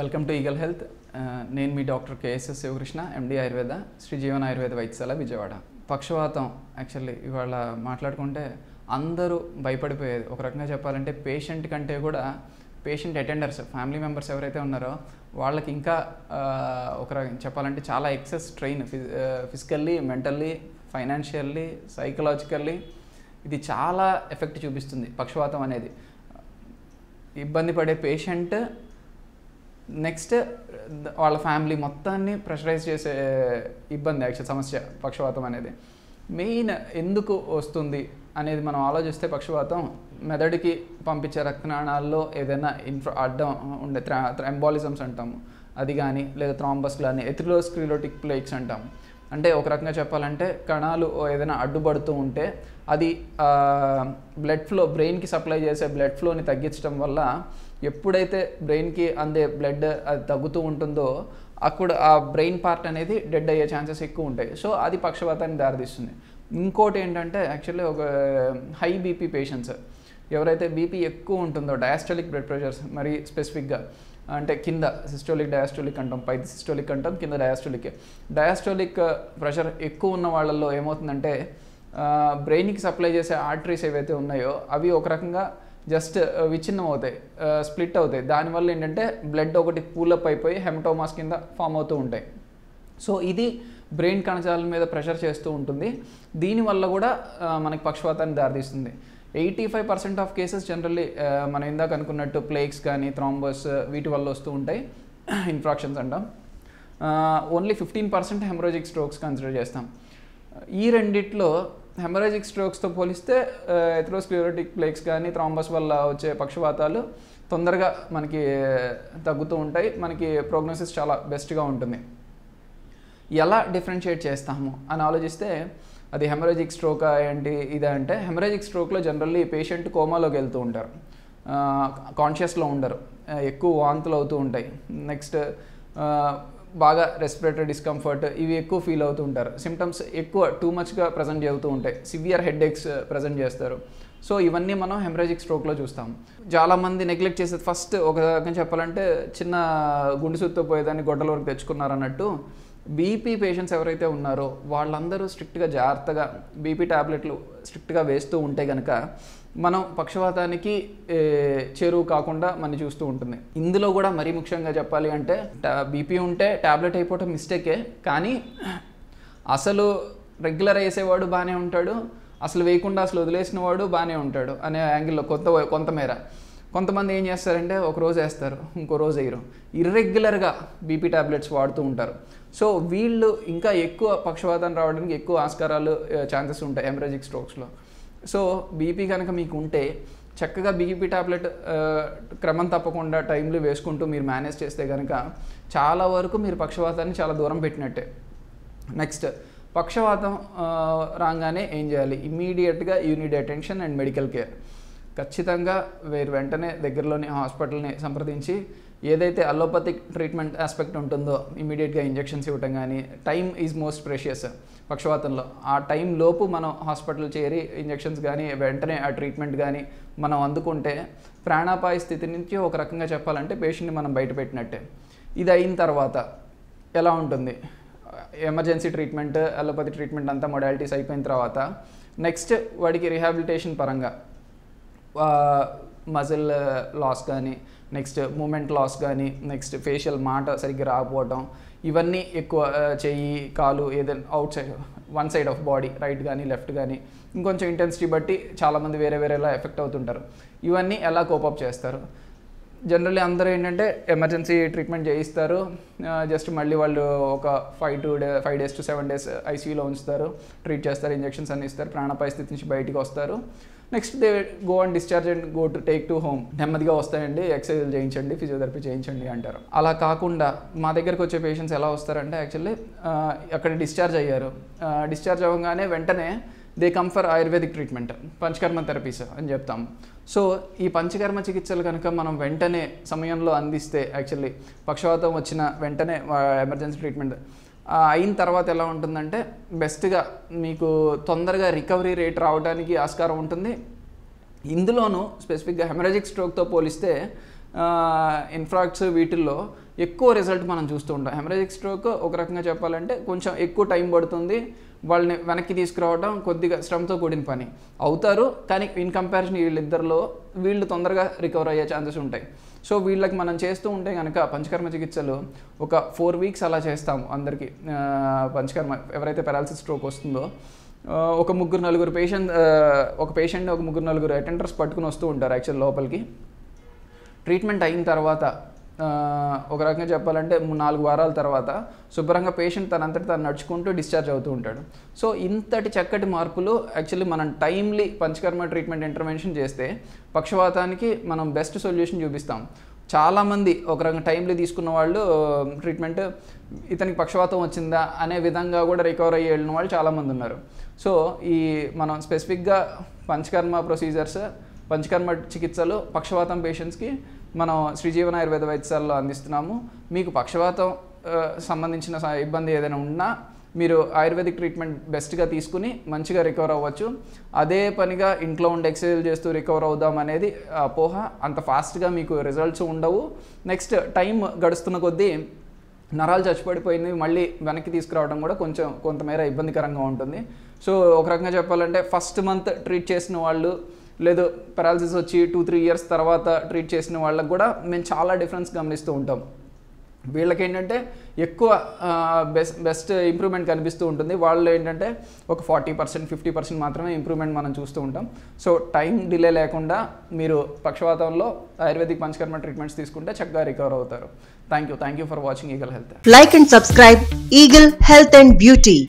Welcome to eagle health. నేను మీ doctor KSS Sivakrishna, ఎండి ఆయుర్వేద, శ్రీ జీవన్ ఆయుర్వేద వైద్యశాల, విజయవాడ. పక్షవాతం యాక్చువల్లీ ఇవాళ మాట్లాడుకుంటే అందరూ భయపడిపోయేది. ఒక రకంగా చెప్పాలంటే పేషెంట్ కంటే కూడా పేషెంట్ అటెండర్స్, ఫ్యామిలీ మెంబర్స్ ఎవరైతే ఉన్నారో వాళ్ళకి ఇంకా ఒక రకంగా చెప్పాలంటే చాలా excess strain, physically, mentally, financially, psychologically ఇది చాలా ఎఫెక్ట్ చూపిస్తుంది పక్షవాతం అనేది. ఇబ్బంది పడే పేషెంట్, నెక్స్ట్ వాళ్ళ ఫ్యామిలీ మొత్తాన్ని ప్రెషరైజ్ చేసే ఇబ్బంది యాక్చువల్ సమస్య పక్షవాతం అనేది. మెయిన్ ఎందుకు వస్తుంది అనేది మనం ఆలోచిస్తే పక్షవాతం మెదడుకి పంపించే రక్తనాళాల్లో ఏదైనా అడ్డం ఉండే ఎంబాలిజమ్స్ అంటాము, అది కానీ లేదా థ్రాంబస్ కానీ, ఎథెరోస్క్లెరోటిక్ ప్లేక్స్ అంటాము. అంటే ఒక రకంగా చెప్పాలంటే కణాలు ఏదైనా అడ్డుపడుతూ ఉంటే అది బ్లడ్ ఫ్లో, బ్రెయిన్కి సప్లై చేసే బ్లడ్ ఫ్లోని తగ్గించడం వల్ల ఎప్పుడైతే బ్రెయిన్కి అందే బ్లడ్ అది తగ్గుతూ ఉంటుందో అప్పుడు ఆ బ్రెయిన్ పార్ట్ అనేది డెడ్ అయ్యే ఛాన్సెస్ ఎక్కువ ఉంటాయి. సో అది పక్షవాతానికి దారితీస్తుంది. ఇంకోటి ఏంటంటే యాక్చువల్లీ ఒక హై బీపీ పేషెంట్స్ ఎవరైతే బీపీ ఎక్కువ ఉంటుందో, డయాస్టోలిక్ బ్లడ్ ప్రెషర్స్ మరి స్పెసిఫిక్గా అంటే కింద సిస్టోలిక్, డయాస్టోలిక్ అంటాం, పైది సిస్టోలిక్ అంటాం, కింద డయాస్టోలిక్ ప్రెషర్ ఎక్కువ ఉన్న వాళ్ళల్లో ఏమవుతుందంటే బ్రెయిన్కి సప్లై చేసే ఆర్టరీస్ ఏవైతే ఉన్నాయో అవి ఒక రకంగా జస్ట్ విచ్ఛిన్నం అవుతాయి, స్ప్లిట్ అవుతాయి. దానివల్ల ఏంటంటే బ్లడ్ ఒకటి పూలప్ అయిపోయి హెమటోమాస్ కింద ఫామ్ అవుతూ ఉంటాయి. సో ఇది బ్రెయిన్ కణజాలం మీద ప్రెషర్ చేస్తూ ఉంటుంది. దీనివల్ల కూడా మనకి పక్షవాతాన్ని దారితీస్తుంది. 85% ఆఫ్ కేసెస్ జనరల్లీ మనం ఇందాక అనుకున్నట్టు ప్లేక్స్ కానీ, థ్రాంబస్ వీటి వల్ల వస్తూ ఉంటాయి, ఇన్ఫ్రాక్షన్స్ అంటాం. ఓన్లీ 15% హెమరాజిక్ స్ట్రోక్స్ కన్సిడర్ చేస్తాం. ఈ రెండిట్లో హెమరాజిక్ స్ట్రోక్స్తో పోలిస్తే ఎథెరోస్క్లెరోటిక్ ప్లేక్స్ కానీ, థ్రాంబస్ వల్ల వచ్చే పక్షవాతాలు తొందరగా మనకి తగ్గుతూ ఉంటాయి. మనకి ప్రోగ్నోసిస్ చాలా బెస్ట్గా ఉంటుంది. ఎలా డిఫరెన్షియేట్ చేస్తాము అని ఆలోచిస్తే అది హెమరాజిక్ స్ట్రోక్ ఏంటి ఇదే అంటే, హెమరాజిక్ స్ట్రోక్లో జనరల్లీ పేషెంట్ కోమాలోకి వెళ్తూ ఉంటారు, కాన్షియస్లో ఉండరు, ఎక్కువ వాంతులు అవుతూ ఉంటాయి, నెక్స్ట్ బాగా రెస్పిరేటరీ డిస్కంఫర్ట్ ఇవి ఎక్కువ ఫీల్ అవుతూ ఉంటారు, సిమ్టమ్స్ ఎక్కువ టూ మచ్గా ప్రజెంట్ చేస్తూ ఉంటాయి, సివియర్ హెడ్ఏక్స్ ప్రజెంట్ చేస్తారు. సో ఇవన్నీ మనం హెమరాజిక్ స్ట్రోక్లో చూస్తాం. చాలామంది నెగ్లెక్ట్ చేసేది ఫస్ట్ ఒక రకంగా చెప్పాలంటే చిన్న గుండె సుత్తో పోయేదాన్ని గొడ్డల వరకు తెచ్చుకున్నారు అన్నట్టు బీపీ పేషెంట్స్ ఎవరైతే ఉన్నారో వాళ్ళందరూ స్ట్రిక్ట్గా జాగ్రత్తగా బీపీ ట్యాబ్లెట్లు స్ట్రిక్ట్గా వేస్తూ ఉంటే కనుక మనం పక్షవాతానికి చేరువు కాకుండా మనం చూస్తూ ఉంటుంది. ఇందులో కూడా మరీ ముఖ్యంగా చెప్పాలి అంటే బీపీ ఉంటే ట్యాబ్లెట్ అయిపోవటం మిస్టేకే, కానీ అసలు రెగ్యులర్ వేసేవాడు బాగానే ఉంటాడు, అసలు వేయకుండా అసలు వదిలేసిన వాడు బాగానే ఉంటాడు అనే యాంగిల్లో కొంతమేర. కొంతమంది ఏం చేస్తారంటే ఒక రోజు వేస్తారు, ఇంకో రోజు వేయరు, ఇర్రెగ్యులర్గా బీపీ ట్యాబ్లెట్స్ వాడుతూ ఉంటారు. సో వీళ్ళు ఇంకా ఎక్కువ పక్షవాతం రావడానికి ఎక్కువ ఆస్కారాలు ఛాన్సెస్ ఉంటాయి హెమరాజిక్ స్ట్రోక్స్లో. సో బీపీ కనుక మీకు ఉంటే చక్కగా బీపీ ట్యాబ్లెట్ క్రమం తప్పకుండా టైంలో వేసుకుంటూ మీరు మేనేజ్ చేస్తే కనుక చాలా వరకు మీరు పక్షవాతాన్ని చాలా దూరం పెట్టినట్టే. నెక్స్ట్ పక్షవాతం రాగానే ఏం చేయాలి? ఇమ్మీడియట్గా you need attention and medical care. ఖచ్చితంగా వీరు వెంటనే దగ్గరలోని హాస్పిటల్ని సంప్రదించి ఏదైతే అలోపతిక్ ట్రీట్మెంట్ ఆస్పెక్ట్ ఉంటుందో ఇమీడియట్గా ఇంజెక్షన్స్ ఇవ్వటం కానీ, టైం ఈజ్ మోస్ట్ ప్రెషియస్ పక్షవాతంలో. ఆ టైం లోపు మనం హాస్పిటల్ చేరి ఇంజెక్షన్స్ కానీ వెంటనే ఆ ట్రీట్మెంట్ కానీ మనం అందుకుంటే ప్రాణాపాయ స్థితి నుంచి ఒక రకంగా చెప్పాలంటే పేషెంట్ని మనం బయటపెట్టినట్టే. ఇది అయిన తర్వాత ఎలా ఉంటుంది? ఎమర్జెన్సీ ట్రీట్మెంట్, అలోపతి ట్రీట్మెంట్ అంతా మొడాలిటీస్ అయిపోయిన తర్వాత నెక్స్ట్ వాడికి రిహాబిలిటేషన్ పరంగా మజిల్ లాస్ కానీ, నెక్స్ట్ మూమెంట్ లాస్ కానీ, నెక్స్ట్ ఫేషియల్ మాట సరిగ్గా రాకపోవటం, ఇవన్నీ ఎక్కువ చెయ్యి కాలు ఏదైనా out side one side of body right కానీ లెఫ్ట్ కానీ ఇంకొంచెం ఇంటెన్సిటీ బట్టి చాలామంది వేరేలా ఎఫెక్ట్ అవుతుంటారు. ఇవన్నీ ఎలా కోపప్ చేస్తారు? జనరల్లీ అందరూ ఏంటంటే ఎమర్జెన్సీ ట్రీట్మెంట్ చేయిస్తారు, జస్ట్ మళ్ళీ వాళ్ళు ఒక 5 days to 7 days ఐసీయూలో ఉంచుతారు, ట్రీట్ చేస్తారు, ఇంజెక్షన్స్ అన్ని ఇస్తారు, ప్రాణాపాయ స్థితి నుంచి బయటికి వస్తారు. Next they go and discharge and go to take to home. నెమ్మదిగా వస్తాయండి, ఎక్సర్సైజ్ చేయించండి, ఫిజియోథెరపీ చేయించండి అంటారు. అలా కాకుండా మా దగ్గరకు వచ్చే పేషెంట్స్ ఎలా వస్తారంటే యాక్చువల్లీ అక్కడ డిశ్చార్జ్ అయ్యారు, డిశ్చార్జ్ అవ్వగానే వెంటనే they come for ayurvedic treatment, panchakarma therapies అని చెప్తాము. సో ఈ పంచకర్మ చికిత్సలు కనుక మనం వెంటనే సమయంలో అందిస్తే యాక్చువల్లీ పక్షవాతం వచ్చిన వెంటనే ఎమర్జెన్సీ ట్రీట్మెంట్ అయిన తర్వాత ఎలా ఉంటుందంటే బెస్ట్గా మీకు తొందరగా రికవరీ రేట్ రావడానికి ఆస్కారం ఉంటుంది. ఇందులోనూ స్పెసిఫిక్గా హెమరాజిక్ స్ట్రోక్తో పోలిస్తే ఇన్ఫ్రాక్ట్స్ వీటిల్లో ఎక్కువ రిజల్ట్ మనం చూస్తూ ఉంటాం. హెమరేజిక్ స్ట్రోక్ ఒక రకంగా చెప్పాలంటే కొంచెం ఎక్కువ టైం పడుతుంది, వాళ్ళని వెనక్కి తీసుకురావడం కొద్దిగా శ్రమతో కూడిన పని అవుతారు. కానీ ఇన్ కంపారిజన్ వీళ్ళిద్దరిలో వీళ్ళు తొందరగా రికవర్ అయ్యే ఛాన్సెస్ ఉంటాయి. సో వీళ్ళకి మనం చేస్తూ ఉంటే కనుక పంచకర్మ చికిత్సలు ఒక 4 weeks అలా చేస్తాము అందరికీ. పంచకర్మ ఎవరైతే పెరాలసిస్ స్ట్రోక్ వస్తుందో ఒక 3-4 పేషెంట్, ఒక పేషెంట్ ఒక 3-4 అటెండర్స్ పట్టుకుని వస్తూ ఉంటారు యాక్చువల్ లోపలికి. ట్రీట్మెంట్ అయిన తర్వాత ఒక రకంగా చెప్పాలంటే 4 వారాల తర్వాత శుభ్రంగా పేషెంట్ తనంతటి తను నడుచుకుంటూ డిశ్చార్జ్ అవుతూ ఉంటాడు. సో ఇంతటి చక్కటి మార్పులు యాక్చువల్లీ మనం టైమ్లీ పంచకర్మ ట్రీట్మెంట్ ఇంటర్వెన్షన్ చేస్తే పక్షవాతానికి మనం బెస్ట్ సొల్యూషన్ చూపిస్తాం. చాలామంది ఒక రకంగా టైమ్లీ తీసుకున్న వాళ్ళు ట్రీట్మెంట్ ఇతనికి పక్షవాతం వచ్చిందా అనే విధంగా కూడా రికవర్ అయ్యి వెళ్ళిన వాళ్ళు చాలామంది ఉన్నారు. సో ఈ మనం స్పెసిఫిక్గా పంచకర్మ ప్రొసీజర్స్, పంచకర్మ చికిత్సలు పక్షవాతం పేషెంట్స్కి మనం శ్రీజీవన్ ఆయుర్వేద వైద్యశాలలో అందిస్తున్నాము. మీకు పక్షవాతం సంబంధించిన ఇబ్బంది ఏదైనా ఉన్నా మీరు ఆయుర్వేదిక్ ట్రీట్మెంట్ బెస్ట్గా తీసుకుని మంచిగా రికవర్ అవ్వచ్చు. అదే పనిగా ఇంట్లో ఉండి ఎక్సర్సైజ్ చేస్తూ రికవర్ అవుదాం అనేది అపోహ. అంత ఫాస్ట్గా మీకు రిజల్ట్స్ ఉండవు. నెక్స్ట్ టైం గడుస్తున్న కొద్దీ నరాలు చచ్చిపడిపోయింది మళ్ళీ వెనక్కి తీసుకురావడం కూడా కొంతమేర ఇబ్బందికరంగా ఉంటుంది. సో ఒక రకంగా చెప్పాలంటే ఫస్ట్ మంత్ ట్రీట్ చేసిన వాళ్ళు లేదు పెరాలసిస్ వచ్చి 2-3 years తర్వాత ట్రీట్ చేసిన వాళ్ళకి కూడా మేము చాలా డిఫరెన్స్ గమనిస్తూ ఉంటాం. వీళ్ళకి ఏంటంటే ఎక్కువ బెస్ట్ ఇంప్రూవ్మెంట్ కనిపిస్తూ ఉంటుంది. వాళ్ళు ఏంటంటే ఒక 40%, 50% మాత్రమే ఇంప్రూవ్మెంట్ మనం చూస్తూ ఉంటాం. సో టైం డిలే లేకుండా మీరు పక్షవాతంలో ఆయుర్వేదిక్ పంచకర్మ ట్రీట్మెంట్స్ తీసుకుంటే చక్కగా రికవర్ అవుతారు. Thank you for watching eagle health. Like and subscribe Eagle Health and Beauty.